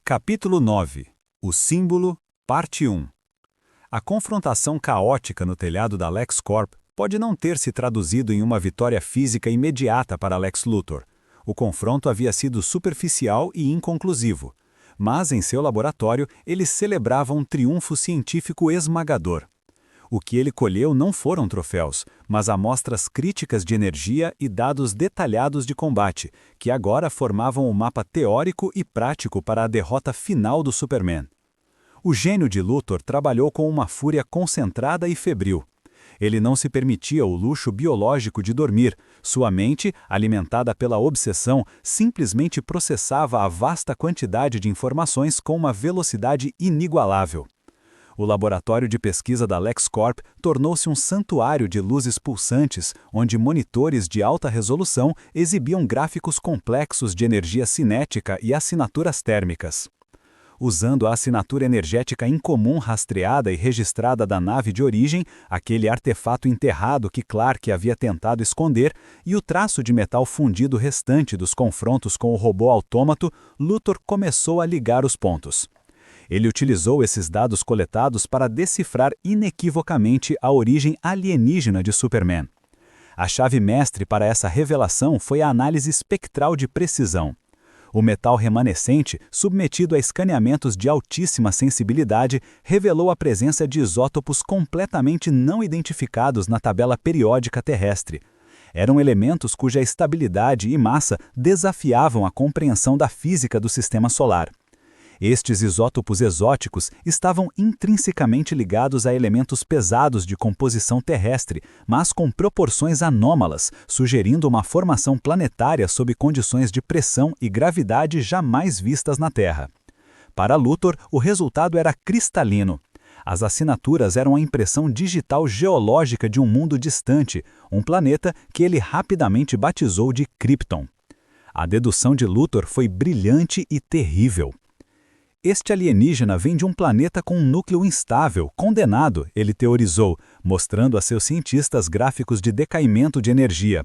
Capítulo 9. O símbolo, parte 1. A confrontação caótica no telhado da LexCorp pode não ter se traduzido em uma vitória física imediata para Lex Luthor. O confronto havia sido superficial e inconclusivo. Mas, em seu laboratório, ele celebrava um triunfo científico esmagador. O que ele colheu não foram troféus, mas amostras críticas de energia e dados detalhados de combate, que agora formavam um mapa teórico e prático para a derrota final do Superman. O gênio de Luthor trabalhou com uma fúria concentrada e febril. Ele não se permitia o luxo biológico de dormir. Sua mente, alimentada pela obsessão, simplesmente processava a vasta quantidade de informações com uma velocidade inigualável. O laboratório de pesquisa da LexCorp tornou-se um santuário de luzes pulsantes, onde monitores de alta resolução exibiam gráficos complexos de energia cinética e assinaturas térmicas. Usando a assinatura energética incomum rastreada e registrada da nave de origem, aquele artefato enterrado que Clark havia tentado esconder, e o traço de metal fundido restante dos confrontos com o robô autômato, Luthor começou a ligar os pontos. Ele utilizou esses dados coletados para decifrar inequivocamente a origem alienígena de Superman. A chave mestre para essa revelação foi a análise espectral de precisão. O metal remanescente, submetido a escaneamentos de altíssima sensibilidade, revelou a presença de isótopos completamente não identificados na tabela periódica terrestre. Eram elementos cuja estabilidade e massa desafiavam a compreensão da física do sistema solar. Estes isótopos exóticos estavam intrinsecamente ligados a elementos pesados de composição terrestre, mas com proporções anômalas, sugerindo uma formação planetária sob condições de pressão e gravidade jamais vistas na Terra. Para Luthor, o resultado era cristalino. As assinaturas eram a impressão digital geológica de um mundo distante, um planeta que ele rapidamente batizou de Krypton. A dedução de Luthor foi brilhante e terrível. Este alienígena vem de um planeta com um núcleo instável, condenado, ele teorizou, mostrando a seus cientistas gráficos de decaimento de energia.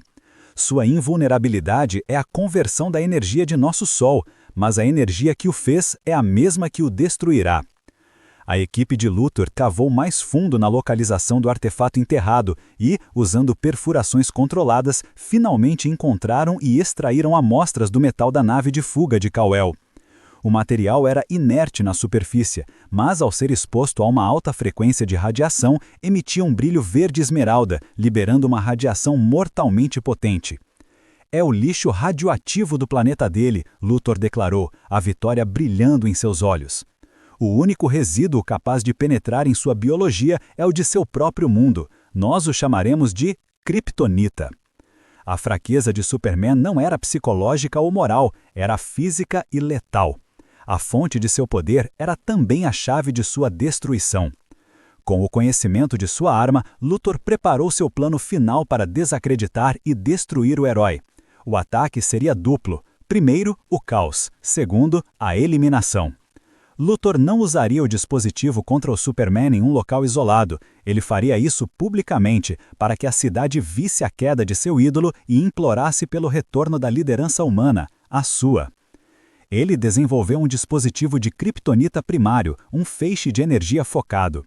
Sua invulnerabilidade é a conversão da energia de nosso Sol, mas a energia que o fez é a mesma que o destruirá. A equipe de Luthor cavou mais fundo na localização do artefato enterrado e, usando perfurações controladas, finalmente encontraram e extraíram amostras do metal da nave de fuga de Kal-El. O material era inerte na superfície, mas ao ser exposto a uma alta frequência de radiação, emitia um brilho verde esmeralda, liberando uma radiação mortalmente potente. É o lixo radioativo do planeta dele, Luthor declarou, a vitória brilhando em seus olhos. O único resíduo capaz de penetrar em sua biologia é o de seu próprio mundo. Nós o chamaremos de Kryptonita. A fraqueza de Superman não era psicológica ou moral, era física e letal. A fonte de seu poder era também a chave de sua destruição. Com o conhecimento de sua arma, Luthor preparou seu plano final para desacreditar e destruir o herói. O ataque seria duplo. Primeiro, o caos. Segundo, a eliminação. Luthor não usaria o dispositivo contra o Superman em um local isolado. Ele faria isso publicamente, para que a cidade visse a queda de seu ídolo e implorasse pelo retorno da liderança humana, a sua. Ele desenvolveu um dispositivo de kryptonita primário, um feixe de energia focado.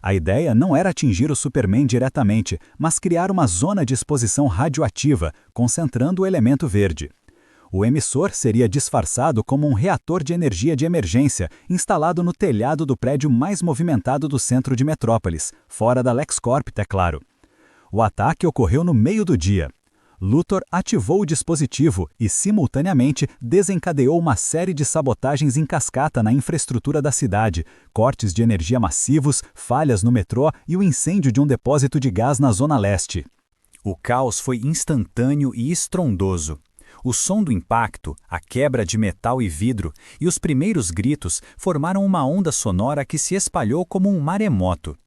A ideia não era atingir o Superman diretamente, mas criar uma zona de exposição radioativa, concentrando o elemento verde. O emissor seria disfarçado como um reator de energia de emergência, instalado no telhado do prédio mais movimentado do centro de Metrópolis, fora da LexCorp, é claro. O ataque ocorreu no meio do dia. Luthor ativou o dispositivo e, simultaneamente, desencadeou uma série de sabotagens em cascata na infraestrutura da cidade, cortes de energia massivos, falhas no metrô e o incêndio de um depósito de gás na Zona Leste. O caos foi instantâneo e estrondoso. O som do impacto, a quebra de metal e vidro e os primeiros gritos formaram uma onda sonora que se espalhou como um maremoto.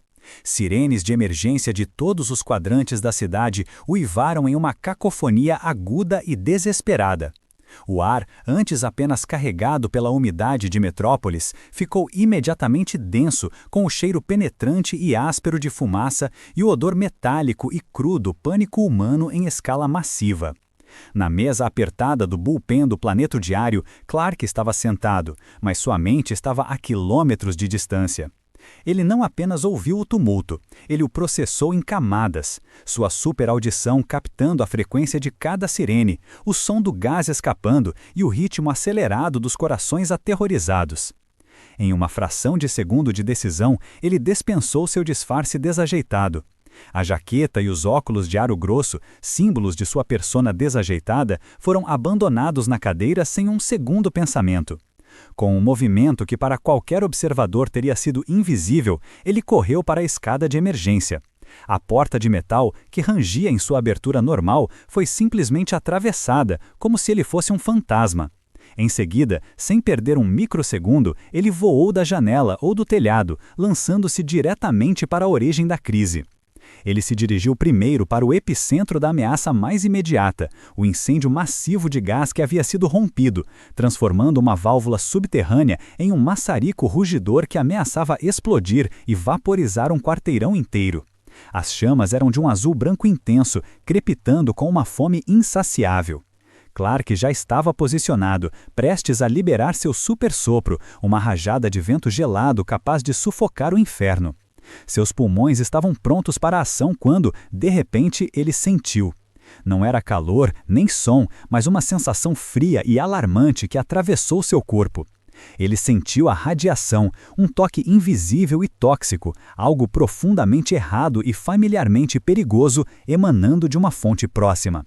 Sirenes de emergência de todos os quadrantes da cidade uivaram em uma cacofonia aguda e desesperada. O ar, antes apenas carregado pela umidade de Metrópolis, ficou imediatamente denso, com o cheiro penetrante e áspero de fumaça e o odor metálico e cru do pânico humano em escala massiva. Na mesa apertada do bullpen do Planeto Diário, Clark estava sentado, mas sua mente estava a quilômetros de distância. Ele não apenas ouviu o tumulto, ele o processou em camadas, sua superaudição captando a frequência de cada sirene, o som do gás escapando e o ritmo acelerado dos corações aterrorizados. Em uma fração de segundo de decisão, ele dispensou seu disfarce desajeitado. A jaqueta e os óculos de aro grosso, símbolos de sua persona desajeitada, foram abandonados na cadeira sem um segundo pensamento. Com um movimento que para qualquer observador teria sido invisível, ele correu para a escada de emergência. A porta de metal, que rangia em sua abertura normal, foi simplesmente atravessada, como se ele fosse um fantasma. Em seguida, sem perder um microsegundo, ele voou da janela ou do telhado, lançando-se diretamente para a origem da crise. Ele se dirigiu primeiro para o epicentro da ameaça mais imediata, o incêndio massivo de gás que havia sido rompido, transformando uma válvula subterrânea em um maçarico rugidor que ameaçava explodir e vaporizar um quarteirão inteiro. As chamas eram de um azul branco intenso, crepitando com uma fome insaciável. Clark já estava posicionado, prestes a liberar seu super sopro, uma rajada de vento gelado capaz de sufocar o inferno. Seus pulmões estavam prontos para a ação quando, de repente, ele sentiu. Não era calor, nem som, mas uma sensação fria e alarmante que atravessou seu corpo. Ele sentiu a radiação, um toque invisível e tóxico, algo profundamente errado e familiarmente perigoso emanando de uma fonte próxima.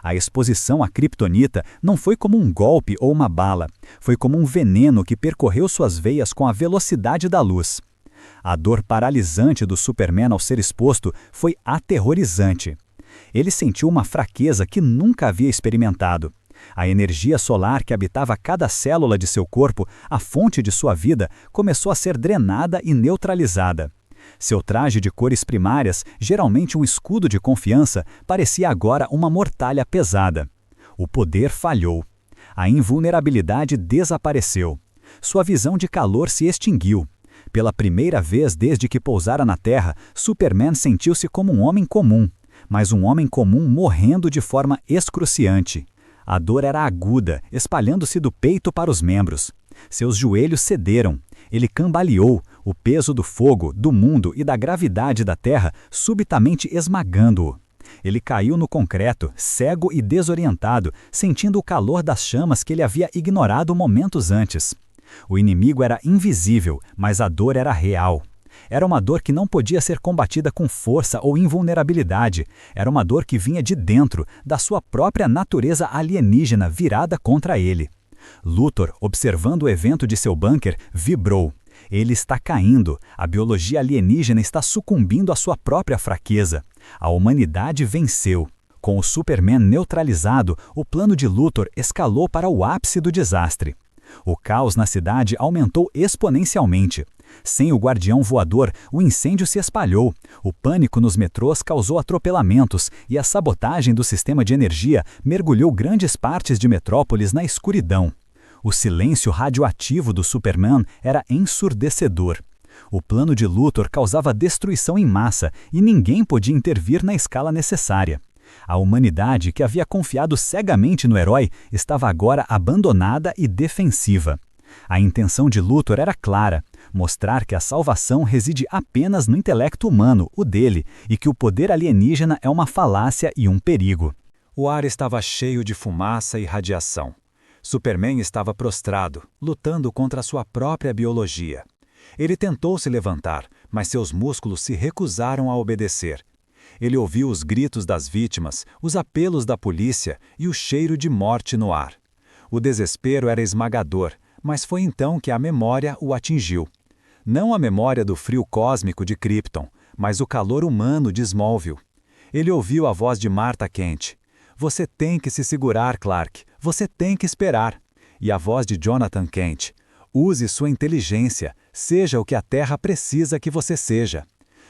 A exposição à kryptonita não foi como um golpe ou uma bala, foi como um veneno que percorreu suas veias com a velocidade da luz. A dor paralisante do Superman ao ser exposto foi aterrorizante. Ele sentiu uma fraqueza que nunca havia experimentado. A energia solar que habitava cada célula de seu corpo, a fonte de sua vida, começou a ser drenada e neutralizada. Seu traje de cores primárias, geralmente um escudo de confiança, parecia agora uma mortalha pesada. O poder falhou. A invulnerabilidade desapareceu. Sua visão de calor se extinguiu. Pela primeira vez desde que pousara na Terra, Superman sentiu-se como um homem comum, mas um homem comum morrendo de forma excruciante. A dor era aguda, espalhando-se do peito para os membros. Seus joelhos cederam. Ele cambaleou, o peso do fogo, do mundo e da gravidade da Terra subitamente esmagando-o. Ele caiu no concreto, cego e desorientado, sentindo o calor das chamas que ele havia ignorado momentos antes. O inimigo era invisível, mas a dor era real. Era uma dor que não podia ser combatida com força ou invulnerabilidade. Era uma dor que vinha de dentro, da sua própria natureza alienígena virada contra ele. Luthor, observando o evento de seu bunker, vibrou. Ele está caindo. A biologia alienígena está sucumbindo à sua própria fraqueza. A humanidade venceu. Com o Superman neutralizado, o plano de Luthor escalou para o ápice do desastre. O caos na cidade aumentou exponencialmente. Sem o guardião voador, o incêndio se espalhou. O pânico nos metrôs causou atropelamentos e a sabotagem do sistema de energia mergulhou grandes partes de Metrópolis na escuridão. O silêncio radioativo do Superman era ensurdecedor. O plano de Luthor causava destruição em massa e ninguém podia intervir na escala necessária. A humanidade, que havia confiado cegamente no herói, estava agora abandonada e defensiva. A intenção de Luthor era clara: mostrar que a salvação reside apenas no intelecto humano, o dele, e que o poder alienígena é uma falácia e um perigo. O ar estava cheio de fumaça e radiação. Superman estava prostrado, lutando contra sua própria biologia. Ele tentou se levantar, mas seus músculos se recusaram a obedecer. Ele ouviu os gritos das vítimas, os apelos da polícia e o cheiro de morte no ar. O desespero era esmagador, mas foi então que a memória o atingiu. Não a memória do frio cósmico de Krypton, mas o calor humano de Smallville. Ele ouviu a voz de Martha Kent. Você tem que se segurar, Clark. Você tem que esperar. E a voz de Jonathan Kent. Use sua inteligência. Seja o que a Terra precisa que você seja.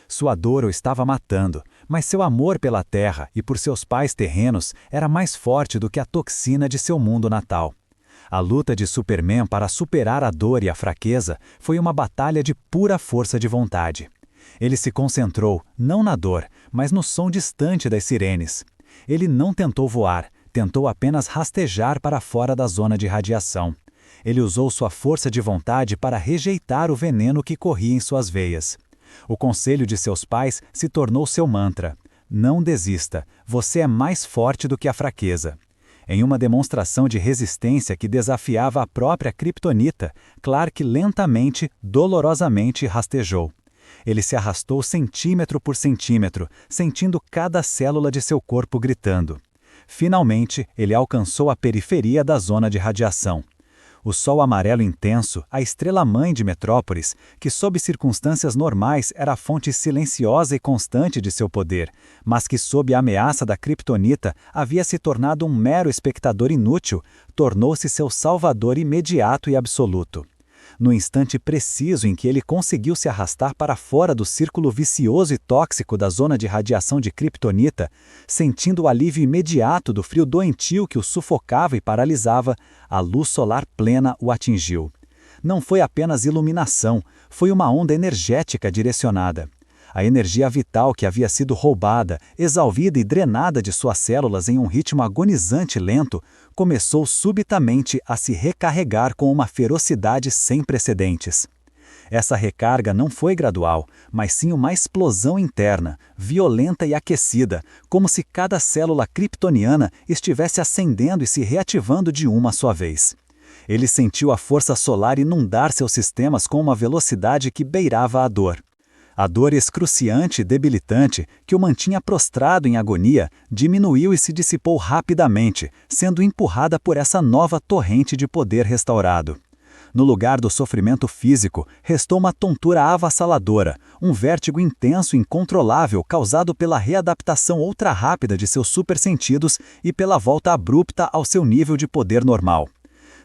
Sua dor o estava matando, mas seu amor pela Terra e por seus pais terrenos era mais forte do que a toxina de seu mundo natal. A luta de Superman para superar a dor e a fraqueza foi uma batalha de pura força de vontade. Ele se concentrou, não na dor, mas no som distante das sirenes. Ele não tentou voar, tentou apenas rastejar para fora da zona de radiação. Ele usou sua força de vontade para rejeitar o veneno que corria em suas veias. O conselho de seus pais se tornou seu mantra. Não desista, você é mais forte do que a fraqueza. Em uma demonstração de resistência que desafiava a própria Kryptonita, Clark lentamente, dolorosamente rastejou. Ele se arrastou centímetro por centímetro, sentindo cada célula de seu corpo gritando. Finalmente, ele alcançou a periferia da zona de radiação. O Sol amarelo intenso, a estrela-mãe de Metrópolis, que sob circunstâncias normais era a fonte silenciosa e constante de seu poder, mas que sob a ameaça da Kryptonita havia se tornado um mero espectador inútil, tornou-se seu salvador imediato e absoluto. No instante preciso em que ele conseguiu se arrastar para fora do círculo vicioso e tóxico da zona de radiação de Kryptonita, sentindo o alívio imediato do frio doentio que o sufocava e paralisava, a luz solar plena o atingiu. Não foi apenas iluminação, foi uma onda energética direcionada. A energia vital que havia sido roubada, exaurida e drenada de suas células em um ritmo agonizante e lento, começou subitamente a se recarregar com uma ferocidade sem precedentes. Essa recarga não foi gradual, mas sim uma explosão interna, violenta e aquecida, como se cada célula kryptoniana estivesse acendendo e se reativando de uma só vez. Ele sentiu a força solar inundar seus sistemas com uma velocidade que beirava a dor. A dor excruciante e debilitante, que o mantinha prostrado em agonia, diminuiu e se dissipou rapidamente, sendo empurrada por essa nova torrente de poder restaurado. No lugar do sofrimento físico, restou uma tontura avassaladora, um vértigo intenso e incontrolável causado pela readaptação ultra-rápida de seus supersentidos e pela volta abrupta ao seu nível de poder normal.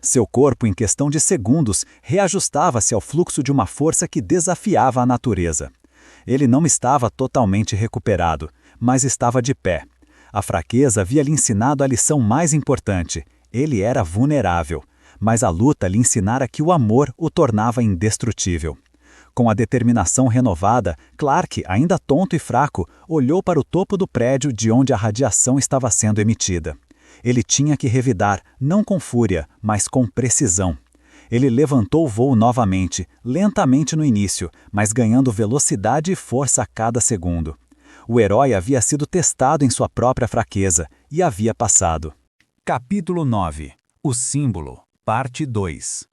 Seu corpo, em questão de segundos, reajustava-se ao fluxo de uma força que desafiava a natureza. Ele não estava totalmente recuperado, mas estava de pé. A fraqueza havia lhe ensinado a lição mais importante. Ele era vulnerável, mas a luta lhe ensinara que o amor o tornava indestrutível. Com a determinação renovada, Clark, ainda tonto e fraco, olhou para o topo do prédio de onde a radiação estava sendo emitida. Ele tinha que revidar, não com fúria, mas com precisão. Ele levantou o voo novamente, lentamente no início, mas ganhando velocidade e força a cada segundo. O herói havia sido testado em sua própria fraqueza e havia passado. Capítulo 9. O símbolo, parte 2.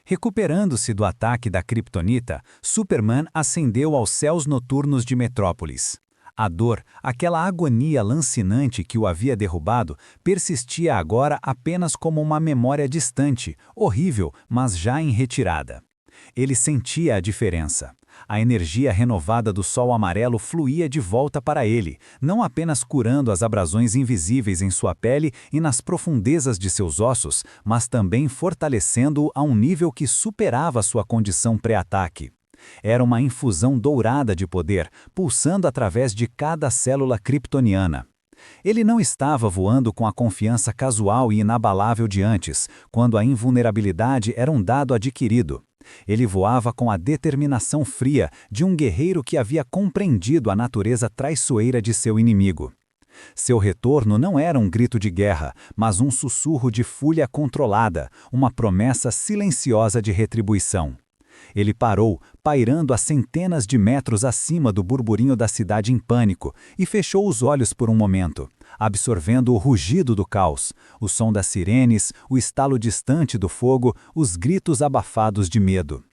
Recuperando-se do ataque da Kryptonita, Superman ascendeu aos céus noturnos de Metrópolis. A dor, aquela agonia lancinante que o havia derrubado, persistia agora apenas como uma memória distante, horrível, mas já em retirada. Ele sentia a diferença. A energia renovada do sol amarelo fluía de volta para ele, não apenas curando as abrasões invisíveis em sua pele e nas profundezas de seus ossos, mas também fortalecendo-o a um nível que superava sua condição pré-ataque. Era uma infusão dourada de poder, pulsando através de cada célula kryptoniana. Ele não estava voando com a confiança casual e inabalável de antes, quando a invulnerabilidade era um dado adquirido. Ele voava com a determinação fria de um guerreiro que havia compreendido a natureza traiçoeira de seu inimigo. Seu retorno não era um grito de guerra, mas um sussurro de fúria controlada, uma promessa silenciosa de retribuição. Ele parou, pairando a centenas de metros acima do burburinho da cidade em pânico, e fechou os olhos por um momento, absorvendo o rugido do caos, o som das sirenes, o estalo distante do fogo, os gritos abafados de medo.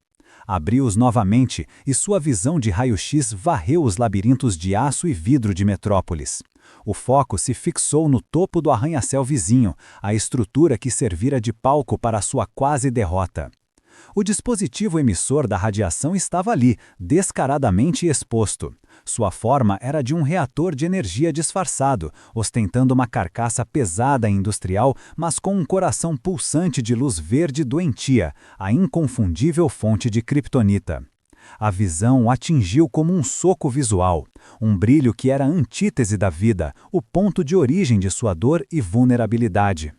Abriu-os novamente e sua visão de raio-x varreu os labirintos de aço e vidro de Metrópolis. O foco se fixou no topo do arranha-céu vizinho, a estrutura que servira de palco para sua quase derrota. O dispositivo emissor da radiação estava ali, descaradamente exposto. Sua forma era de um reator de energia disfarçado, ostentando uma carcaça pesada e industrial, mas com um coração pulsante de luz verde doentia, a inconfundível fonte de kryptonita. A visão o atingiu como um soco visual, um brilho que era a antítese da vida, o ponto de origem de sua dor e vulnerabilidade.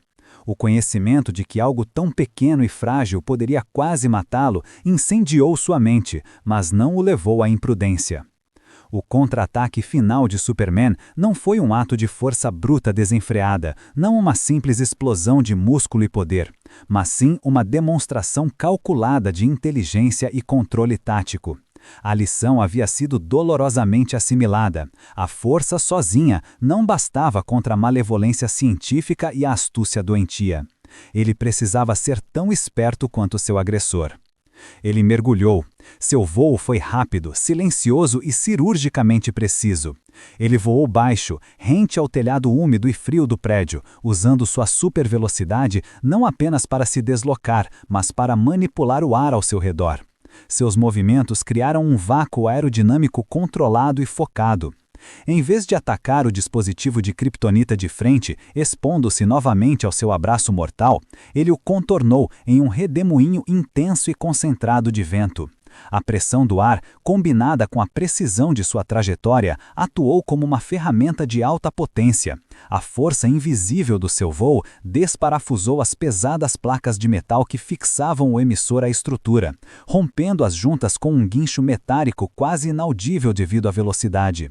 O conhecimento de que algo tão pequeno e frágil poderia quase matá-lo incendiou sua mente, mas não o levou à imprudência. O contra-ataque final de Superman não foi um ato de força bruta desenfreada, não uma simples explosão de músculo e poder, mas sim uma demonstração calculada de inteligência e controle tático. A lição havia sido dolorosamente assimilada. A força sozinha não bastava contra a malevolência científica e a astúcia doentia. Ele precisava ser tão esperto quanto seu agressor. Ele mergulhou. Seu voo foi rápido, silencioso e cirurgicamente preciso. Ele voou baixo, rente ao telhado úmido e frio do prédio, usando sua supervelocidade não apenas para se deslocar, mas para manipular o ar ao seu redor. Seus movimentos criaram um vácuo aerodinâmico controlado e focado. Em vez de atacar o dispositivo de Kryptonita de frente, expondo-se novamente ao seu abraço mortal, ele o contornou em um redemoinho intenso e concentrado de vento. A pressão do ar, combinada com a precisão de sua trajetória, atuou como uma ferramenta de alta potência. A força invisível do seu voo desparafusou as pesadas placas de metal que fixavam o emissor à estrutura, rompendo as juntas com um guincho metálico quase inaudível devido à velocidade.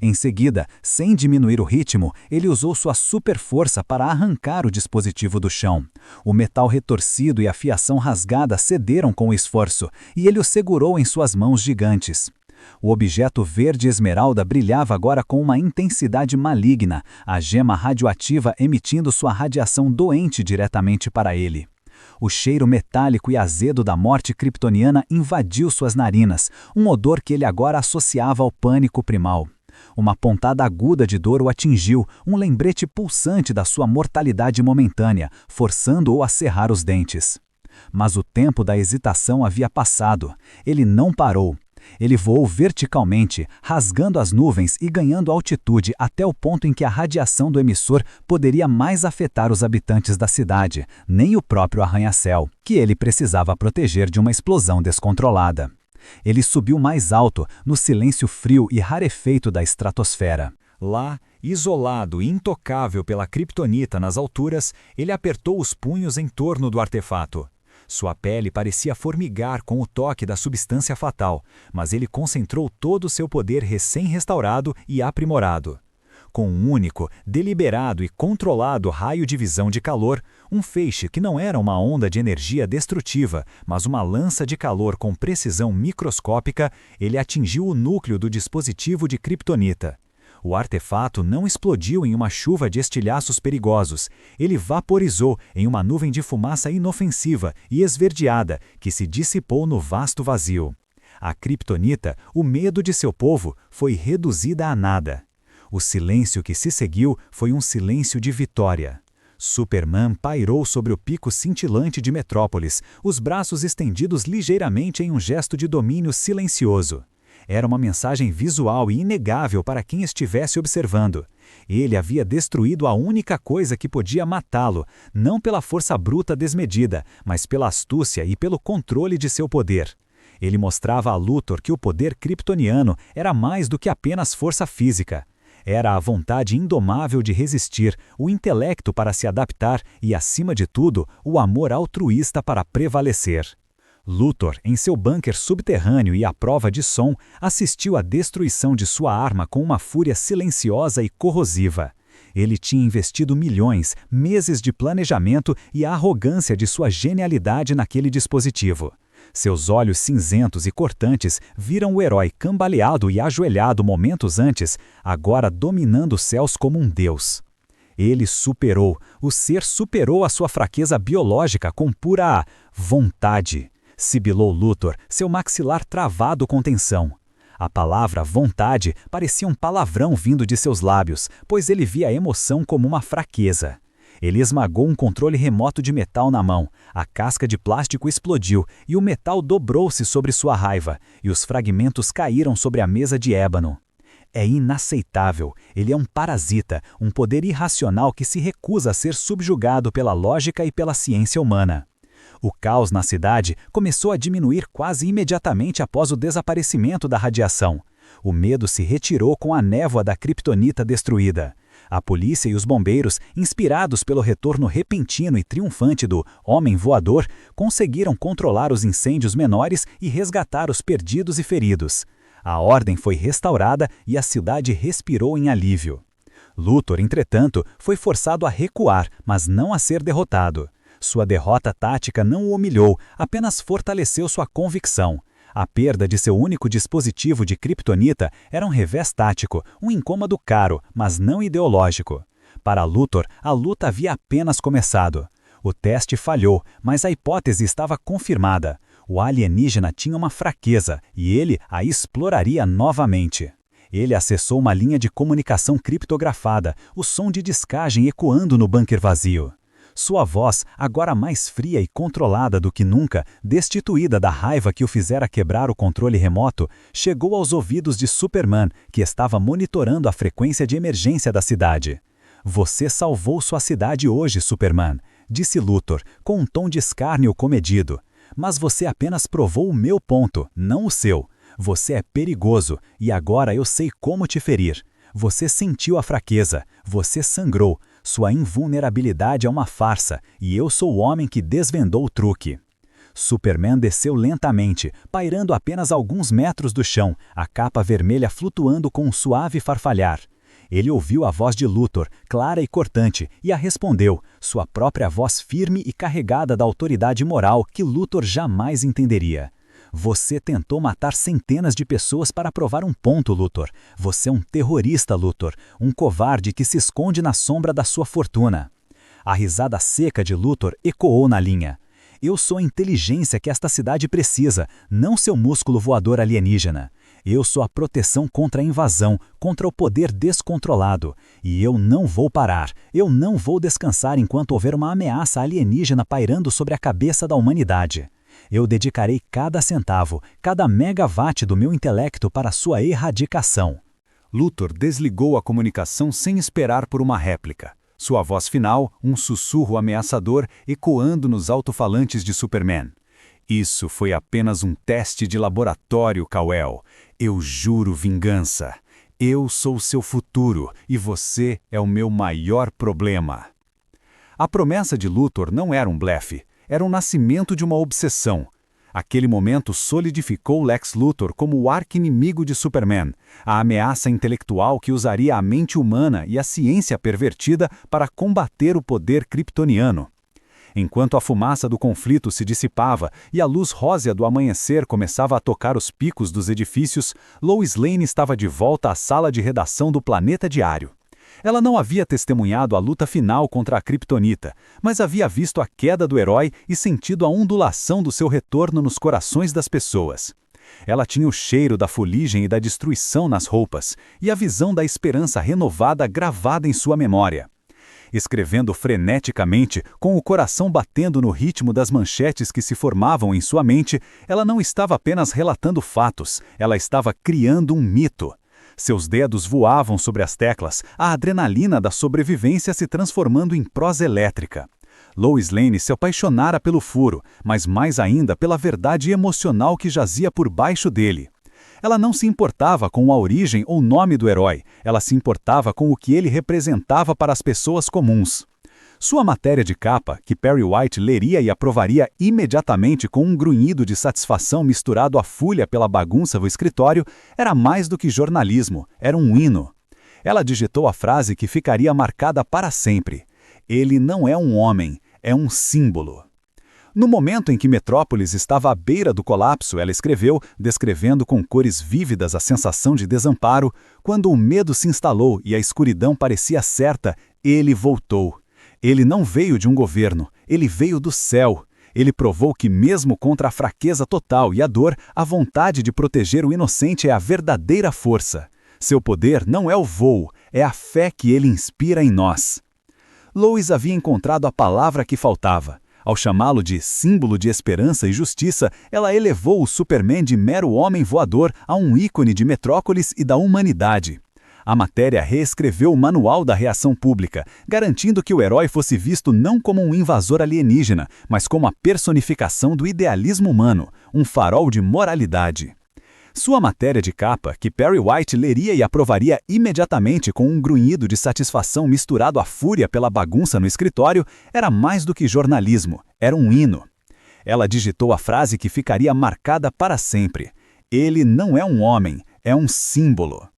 Em seguida, sem diminuir o ritmo, ele usou sua superforça para arrancar o dispositivo do chão. O metal retorcido e a fiação rasgada cederam com o esforço, e ele o segurou em suas mãos gigantes. O objeto verde esmeralda brilhava agora com uma intensidade maligna, a gema radioativa emitindo sua radiação doente diretamente para ele. O cheiro metálico e azedo da morte kryptoniana invadiu suas narinas, um odor que ele agora associava ao pânico primal. Uma pontada aguda de dor o atingiu, um lembrete pulsante da sua mortalidade momentânea, forçando-o a cerrar os dentes. Mas o tempo da hesitação havia passado. Ele não parou. Ele voou verticalmente, rasgando as nuvens e ganhando altitude até o ponto em que a radiação do emissor poderia mais afetar os habitantes da cidade, nem o próprio arranha-céu, que ele precisava proteger de uma explosão descontrolada. Ele subiu mais alto, no silêncio frio e rarefeito da estratosfera. Lá, isolado e intocável pela kryptonita nas alturas, ele apertou os punhos em torno do artefato. Sua pele parecia formigar com o toque da substância fatal, mas ele concentrou todo o seu poder recém-restaurado e aprimorado. Com um único, deliberado e controlado raio de visão de calor, um feixe que não era uma onda de energia destrutiva, mas uma lança de calor com precisão microscópica, ele atingiu o núcleo do dispositivo de kryptonita. O artefato não explodiu em uma chuva de estilhaços perigosos. Ele vaporizou em uma nuvem de fumaça inofensiva e esverdeada que se dissipou no vasto vazio. A kryptonita, o medo de seu povo, foi reduzida a nada. O silêncio que se seguiu foi um silêncio de vitória. Superman pairou sobre o pico cintilante de Metrópolis, os braços estendidos ligeiramente em um gesto de domínio silencioso. Era uma mensagem visual e inegável para quem estivesse observando. Ele havia destruído a única coisa que podia matá-lo, não pela força bruta desmedida, mas pela astúcia e pelo controle de seu poder. Ele mostrava a Luthor que o poder kryptoniano era mais do que apenas força física. Era a vontade indomável de resistir, o intelecto para se adaptar e, acima de tudo, o amor altruísta para prevalecer. Luthor, em seu bunker subterrâneo e à prova de som, assistiu à destruição de sua arma com uma fúria silenciosa e corrosiva. Ele tinha investido milhões, meses de planejamento e a arrogância de sua genialidade naquele dispositivo. Seus olhos cinzentos e cortantes viram o herói cambaleado e ajoelhado momentos antes, agora dominando os céus como um deus. Ele superou, o ser superou a sua fraqueza biológica com pura vontade. Sibilou Luthor, seu maxilar travado com tensão. A palavra vontade parecia um palavrão vindo de seus lábios, pois ele via a emoção como uma fraqueza. Ele esmagou um controle remoto de metal na mão, a casca de plástico explodiu e o metal dobrou-se sobre sua raiva, e os fragmentos caíram sobre a mesa de ébano. É inaceitável, ele é um parasita, um poder irracional que se recusa a ser subjugado pela lógica e pela ciência humana. O caos na cidade começou a diminuir quase imediatamente após o desaparecimento da radiação. O medo se retirou com a névoa da kryptonita destruída. A polícia e os bombeiros, inspirados pelo retorno repentino e triunfante do Homem Voador, conseguiram controlar os incêndios menores e resgatar os perdidos e feridos. A ordem foi restaurada e a cidade respirou em alívio. Luthor, entretanto, foi forçado a recuar, mas não a ser derrotado. Sua derrota tática não o humilhou, apenas fortaleceu sua convicção. A perda de seu único dispositivo de kryptonita era um revés tático, um incômodo caro, mas não ideológico. Para Luthor, a luta havia apenas começado. O teste falhou, mas a hipótese estava confirmada. O alienígena tinha uma fraqueza e ele a exploraria novamente. Ele acessou uma linha de comunicação criptografada, o som de descagem ecoando no bunker vazio. Sua voz, agora mais fria e controlada do que nunca, destituída da raiva que o fizera quebrar o controle remoto, chegou aos ouvidos de Superman, que estava monitorando a frequência de emergência da cidade. "Você salvou sua cidade hoje, Superman", disse Luthor, com um tom de escárnio comedido. "Mas você apenas provou o meu ponto, não o seu. Você é perigoso, e agora eu sei como te ferir. Você sentiu a fraqueza, você sangrou. Sua invulnerabilidade é uma farsa, e eu sou o homem que desvendou o truque." Superman desceu lentamente, pairando apenas alguns metros do chão, a capa vermelha flutuando com um suave farfalhar. Ele ouviu a voz de Luthor, clara e cortante, e a respondeu, sua própria voz firme e carregada da autoridade moral que Luthor jamais entenderia. "Você tentou matar centenas de pessoas para provar um ponto, Luthor. Você é um terrorista, Luthor, um covarde que se esconde na sombra da sua fortuna." A risada seca de Luthor ecoou na linha. "Eu sou a inteligência que esta cidade precisa, não seu músculo voador alienígena. Eu sou a proteção contra a invasão, contra o poder descontrolado. E eu não vou parar, eu não vou descansar enquanto houver uma ameaça alienígena pairando sobre a cabeça da humanidade. Eu dedicarei cada centavo, cada megawatt do meu intelecto para sua erradicação." Luthor desligou a comunicação sem esperar por uma réplica. Sua voz final, um sussurro ameaçador, ecoando nos alto-falantes de Superman. "Isso foi apenas um teste de laboratório, Kal-El. Eu juro vingança. Eu sou seu futuro e você é o meu maior problema." A promessa de Luthor não era um blefe. Era o nascimento de uma obsessão. Aquele momento solidificou Lex Luthor como o arqui-inimigo de Superman, a ameaça intelectual que usaria a mente humana e a ciência pervertida para combater o poder kryptoniano. Enquanto a fumaça do conflito se dissipava e a luz rósea do amanhecer começava a tocar os picos dos edifícios, Lois Lane estava de volta à sala de redação do Planeta Diário. Ela não havia testemunhado a luta final contra a kryptonita, mas havia visto a queda do herói e sentido a ondulação do seu retorno nos corações das pessoas. Ela tinha o cheiro da fuligem e da destruição nas roupas, e a visão da esperança renovada gravada em sua memória. Escrevendo freneticamente, com o coração batendo no ritmo das manchetes que se formavam em sua mente, ela não estava apenas relatando fatos, ela estava criando um mito. Seus dedos voavam sobre as teclas, a adrenalina da sobrevivência se transformando em prosa elétrica. Lois Lane se apaixonara pelo furo, mas mais ainda pela verdade emocional que jazia por baixo dele. Ela não se importava com a origem ou nome do herói, ela se importava com o que ele representava para as pessoas comuns. Sua matéria de capa, que Perry White leria e aprovaria imediatamente com um grunhido de satisfação misturado à fúria pela bagunça do escritório, era mais do que jornalismo, era um hino. Ela digitou a frase que ficaria marcada para sempre. "Ele não é um homem, é um símbolo." No momento em que Metrópolis estava à beira do colapso, ela escreveu, descrevendo com cores vívidas a sensação de desamparo, quando o medo se instalou e a escuridão parecia certa, ele voltou. Ele não veio de um governo, ele veio do céu. Ele provou que mesmo contra a fraqueza total e a dor, a vontade de proteger o inocente é a verdadeira força. Seu poder não é o voo, é a fé que ele inspira em nós. Lois havia encontrado a palavra que faltava. Ao chamá-lo de símbolo de esperança e justiça, ela elevou o Superman de mero homem voador a um ícone de Metrópolis e da humanidade. A matéria reescreveu o manual da reação pública, garantindo que o herói fosse visto não como um invasor alienígena, mas como a personificação do idealismo humano, um farol de moralidade. Sua matéria de capa, que Perry White leria e aprovaria imediatamente com um grunhido de satisfação misturado à fúria pela bagunça no escritório, era mais do que jornalismo, era um hino. Ela digitou a frase que ficaria marcada para sempre. "Ele não é um homem, é um símbolo.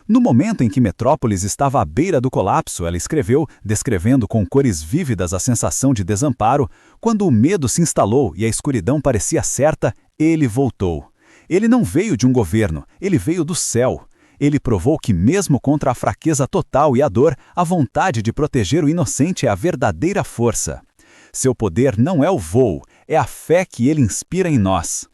No momento em que Metrópolis estava à beira do colapso, ela escreveu, descrevendo com cores vívidas a sensação de desamparo, quando o medo se instalou e a escuridão parecia certa, ele voltou. Ele não veio de um governo, ele veio do céu. Ele provou que mesmo contra a fraqueza total e a dor, a vontade de proteger o inocente é a verdadeira força. Seu poder não é o voo, é a fé que ele inspira em nós.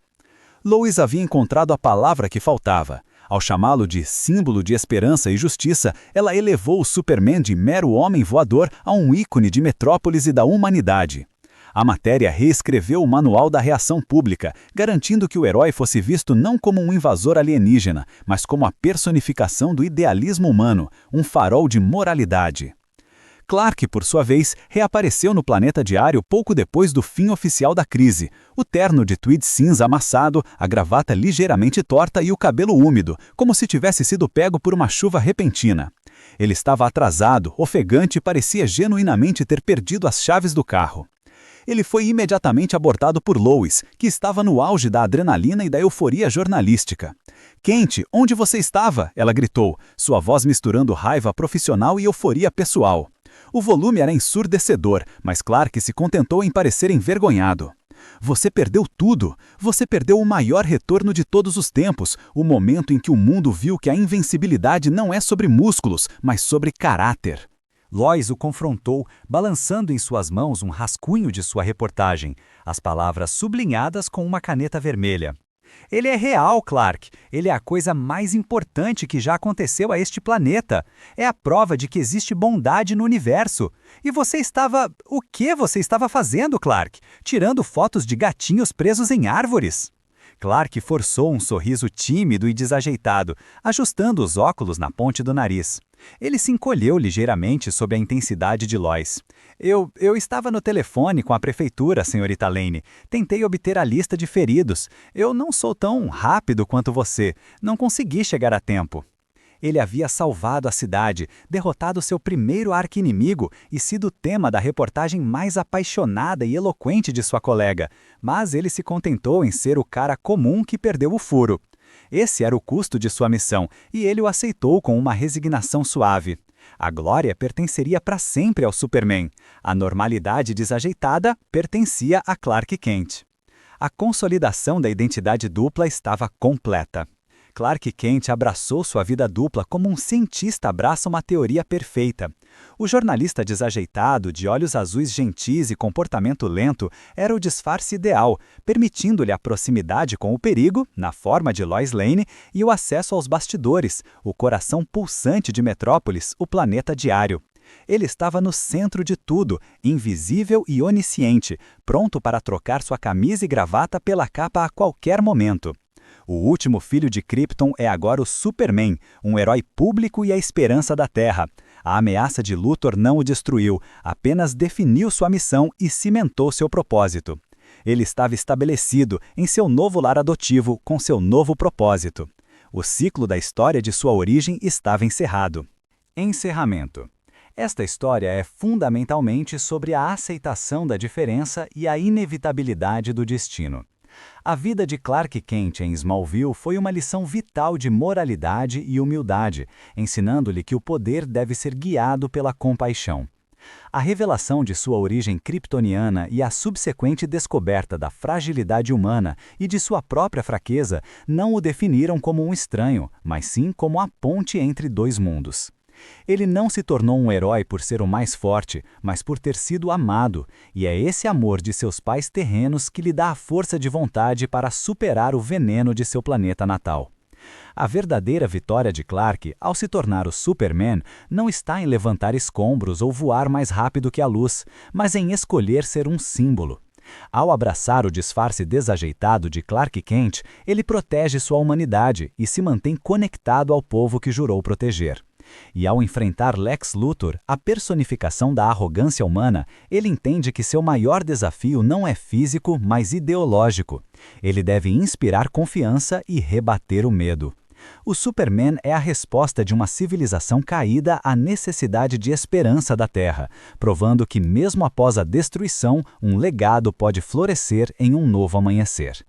Lois havia encontrado a palavra que faltava. Ao chamá-lo de símbolo de esperança e justiça, ela elevou o Superman de mero homem voador a um ícone de Metrópolis e da humanidade. A matéria reescreveu o manual da reação pública, garantindo que o herói fosse visto não como um invasor alienígena, mas como a personificação do idealismo humano, um farol de moralidade. Clark, por sua vez, reapareceu no Planeta Diário pouco depois do fim oficial da crise. O terno de tweed cinza amassado, a gravata ligeiramente torta e o cabelo úmido, como se tivesse sido pego por uma chuva repentina. Ele estava atrasado, ofegante e parecia genuinamente ter perdido as chaves do carro. Ele foi imediatamente abordado por Lois, que estava no auge da adrenalina e da euforia jornalística. "Kent, onde você estava?" ela gritou, sua voz misturando raiva profissional e euforia pessoal. O volume era ensurdecedor, mas Clark se contentou em parecer envergonhado. "Você perdeu tudo. Você perdeu o maior retorno de todos os tempos, o momento em que o mundo viu que a invencibilidade não é sobre músculos, mas sobre caráter." Lois o confrontou, balançando em suas mãos um rascunho de sua reportagem, as palavras sublinhadas com uma caneta vermelha. "Ele é real, Clark. Ele é a coisa mais importante que já aconteceu a este planeta. É a prova de que existe bondade no universo. E você estava... O que você estava fazendo, Clark? Tirando fotos de gatinhos presos em árvores?" Clark forçou um sorriso tímido e desajeitado, ajustando os óculos na ponte do nariz. Ele se encolheu ligeiramente sob a intensidade de Lois. Eu estava no telefone com a prefeitura, senhorita Lane. Tentei obter a lista de feridos. Eu não sou tão rápido quanto você. Não consegui chegar a tempo." Ele havia salvado a cidade, derrotado seu primeiro arqui-inimigo e sido o tema da reportagem mais apaixonada e eloquente de sua colega, mas ele se contentou em ser o cara comum que perdeu o furo. Esse era o custo de sua missão, e ele o aceitou com uma resignação suave. A glória pertenceria para sempre ao Superman. A normalidade desajeitada pertencia a Clark Kent. A consolidação da identidade dupla estava completa. Clark Kent abraçou sua vida dupla como um cientista abraça uma teoria perfeita. O jornalista desajeitado, de olhos azuis gentis e comportamento lento, era o disfarce ideal, permitindo-lhe a proximidade com o perigo, na forma de Lois Lane, e o acesso aos bastidores, o coração pulsante de Metrópolis, o Planeta Diário. Ele estava no centro de tudo, invisível e onisciente, pronto para trocar sua camisa e gravata pela capa a qualquer momento. O último filho de Krypton é agora o Superman, um herói público e a esperança da Terra. A ameaça de Luthor não o destruiu, apenas definiu sua missão e cimentou seu propósito. Ele estava estabelecido em seu novo lar adotivo com seu novo propósito. O ciclo da história de sua origem estava encerrado. Encerramento. Esta história é fundamentalmente sobre a aceitação da diferença e a inevitabilidade do destino. A vida de Clark Kent em Smallville foi uma lição vital de moralidade e humildade, ensinando-lhe que o poder deve ser guiado pela compaixão. A revelação de sua origem kryptoniana e a subsequente descoberta da fragilidade humana e de sua própria fraqueza não o definiram como um estranho, mas sim como a ponte entre dois mundos. Ele não se tornou um herói por ser o mais forte, mas por ter sido amado, e é esse amor de seus pais terrenos que lhe dá a força de vontade para superar o veneno de seu planeta natal. A verdadeira vitória de Clark, ao se tornar o Superman, não está em levantar escombros ou voar mais rápido que a luz, mas em escolher ser um símbolo. Ao abraçar o disfarce desajeitado de Clark Kent, ele protege sua humanidade e se mantém conectado ao povo que jurou proteger. E ao enfrentar Lex Luthor, a personificação da arrogância humana, ele entende que seu maior desafio não é físico, mas ideológico. Ele deve inspirar confiança e rebater o medo. O Superman é a resposta de uma civilização caída à necessidade de esperança da Terra, provando que mesmo após a destruição, um legado pode florescer em um novo amanhecer.